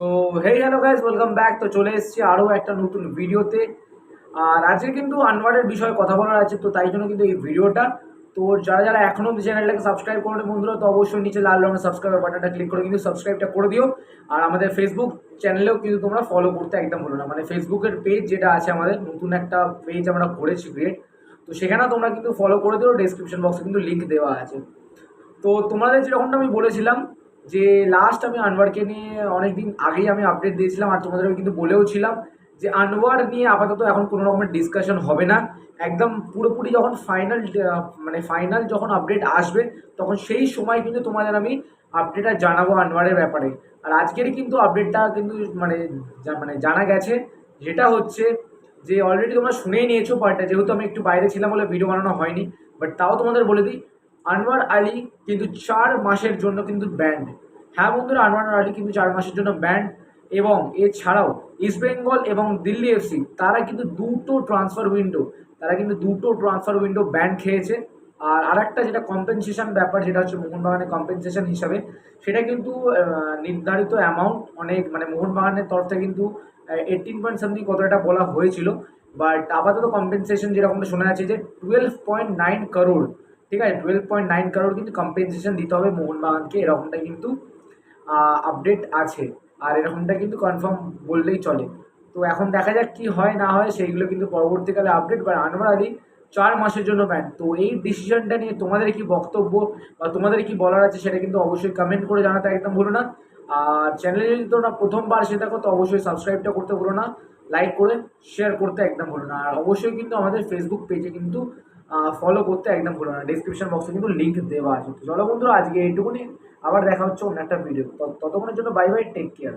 তো hey hello guys, welcome back. তো চলে এসেছি আরও একটা নতুন ভিডিওতে। আর আজকে কিন্তু আনওয়ারের বিষয়ে কথা বলার আছে, তো তাই জন্য কিন্তু এই ভিডিওটা। তো যারা যারা এখনও চ্যানেলটাকে সাবস্ক্রাইব করেনি বন্ধুরা, তো অবশ্যই নিচে লাল রঙের সাবস্ক্রাইব বাটনটা ক্লিক করে কিন্তু সাবস্ক্রাইবটা করে দিও। আর আমাদের ফেসবুক চ্যানেলেও কিন্তু তোমরা ফলো করতে একদম ভুলো না, মানে ফেসবুকের পেজ যেটা আছে আমাদের, নতুন একটা পেজ আমরা করেছি ক্রিয়েট। তো সেখানেও তোমরা কিন্তু ফলো করে দিও, ডেসক্রিপশন বক্সে কিন্তু লিঙ্ক দেওয়া আছে। তো তোমাদের যেরকমটা আমি বলেছিলাম যে লাস্ট আমি আনোয়ারকে নিয়ে অনেক দিন আগেই আমি আপডেট দিয়েছিলাম, আর তোমাদেরকে কিন্তু বলেও ছিলাম যে আনোয়ার নিয়ে আপাতত এখন কোনো রকমের ডিসকাশন হবে না। একদম পুরোপুরি যখন ফাইনাল, মানে ফাইনাল যখন আপডেট আসবে, তখন সেই সময় কিন্তু তোমাদের আমি আপডেটটা জানাবো আনোয়ারের ব্যাপারে। আর আজকেরই কিন্তু আপডেটটা কিন্তু মানে মানে জানা গেছে, যেটা হচ্ছে যে অলরেডি তোমরা শুনেই নিয়েছো, বাট যেহেতু আমি একটু বাইরে ছিলাম বলে ভিডিও বানানো হয়নি। বাট তাও তোমাদের বলে দিই, আনোয়ার আলী কিন্তু 4 মাসের জন্য কিন্তু ব্যান্ড। হ্যাঁ বন্ধুরা, আনোয়ার আলী কিন্তু 4 মাসের জন্য ব্যান্ড। এবং এছাড়াও ইস্টবেঙ্গল এবং দিল্লি এফসি তারা কিন্তু দুটো ট্রান্সফার উইন্ডো ব্যান্ড খেয়েছে। আর আরেকটা যেটা কম্পেনসেশন ব্যাপার, যেটা হচ্ছে মোহনবাগানের কম্পেনসেশন হিসাবে, সেটা কিন্তু নির্ধারিত অ্যামাউন্ট অনেক, মানে মোহনবাগানের তরফ থেকে কিন্তু 18 পয়েন্ট সামথিং কত একটা বলা হয়েছিল। বাট আপাতত কম্পেনসেশন যেরকমটা শোনা যাচ্ছে যে 12.9 করোড়। ঠিক আছে, 12.9 করোড় কিন্তু কম্পেনসেশন দিতে হবে মোহনবাগানকে, এরকমটাই কিন্তু আপডেট আছে। আর এরকমটা কিন্তু কনফার্ম বললেই চলে। তো এখন দেখা যাক কি হয় না হয়, সেইগুলো কিন্তু পরবর্তীকালে আপডেট। বা আনোয়ার আলী 4 মাসের জন্য ব্যান। তো এই ডিসিশনটা নিয়ে তোমাদের কি বক্তব্য বা তোমাদের কি বলার আছে, সেটা কিন্তু অবশ্যই কমেন্ট করে জানাতে একদম ভুলো না। আর চ্যানেলে যদি তোমরা প্রথমবার এসে থাকো, তো অবশ্যই সাবস্ক্রাইবটা করতে ভুলো না, লাইক করে শেয়ার করতে একদম ভুলো না। আর অবশ্যই কিন্তু আমাদের ফেসবুক পেজে কিন্তু ফলো করতে একদম ভুলো না, ডিসক্রিপশন বক্সে কিন্তু লিঙ্ক দেওয়া আছে। তো চলো বন্ধুরা, আজকে এইটুকুনি। আবার দেখা হচ্ছে অন্য একটা ভিডিও। ততক্ষণের জন্য বাই বাই, টেক কেয়ার।